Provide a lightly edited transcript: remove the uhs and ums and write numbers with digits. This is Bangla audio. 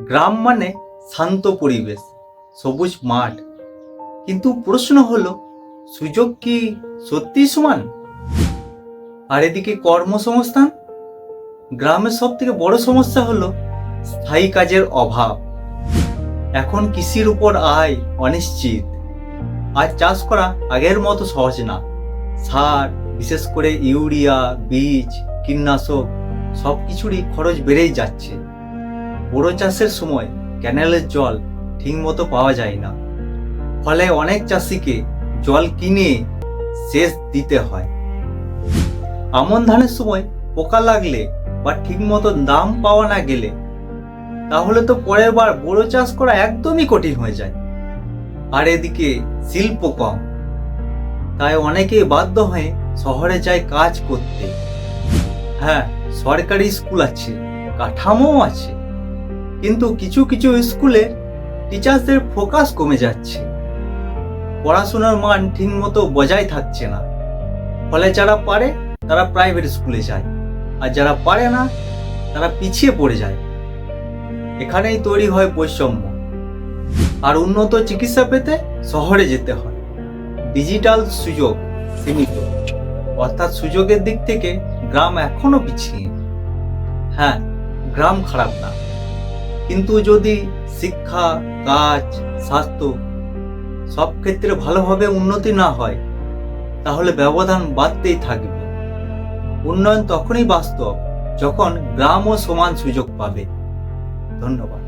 গ্রাম মানে শান্ত পরিবেশ, সবুজ মাঠ। কিন্তু প্রশ্ন হলো, সুযোগ কি সত্যি সমান? আর এদিকে কর্মসংস্থান। গ্রামের সব থেকে বড় সমস্যা হলো স্থায়ী কাজের অভাব। এখন কৃষির উপর আয় অনিশ্চিত, আর চাষ করা আগের মতো সহজ না। সার, বিশেষ করে ইউরিয়া, বীজ, কীটনাশক সব কিছুরই খরচ বেড়েই যাচ্ছে। বড় চাষের সময় ক্যানেলের জল ঠিকমতো পাওয়া যায় না, ফলে অনেক চাষিকে জল কিনে সেচ দিতে হয়। আমন ধানের সময় পোকা লাগলে বা ঠিকমতো দাম পাওয়া না গেলে তাহলে তো পরের বার বড় চাষ করা একদমই কঠিন হয়ে যায়। আর এদিকে শিল্প কম, তাই অনেকেই বাধ্য হয়ে শহরে যায় কাজ করতে। হ্যাঁ, সরকারি স্কুল আছে, কাঠামোও আছে, কিন্তু কিছু কিছু স্কুলে টিচারদের ফোকাস কমে যাচ্ছে। পড়াশোনার মান ঠিকমতো বজায় থাকছে না, ফলে যারা পারে তারা প্রাইভেট স্কুলে যায়, আর যারা পারে না তারা পিছিয়ে পড়ে যায়। এখানেই তৈরি হয় বৈষম্য। আর উন্নত চিকিৎসা পেতে শহরে যেতে হয়। ডিজিটাল সুযোগ সীমিত, অর্থাৎ সুযোগের দিক থেকে গ্রাম এখনো পিছিয়ে। হ্যাঁ, গ্রাম খারাপ না, কিন্তু যদি শিক্ষা, কাজ, স্বাস্থ্য সব ক্ষেত্রে ভালোভাবে উন্নতি না হয় তাহলে ব্যবধান বাড়তেই থাকবে। উন্নয়ন তখনই বাস্তব যখন গ্রামও সমান সুযোগ পাবে। ধন্যবাদ।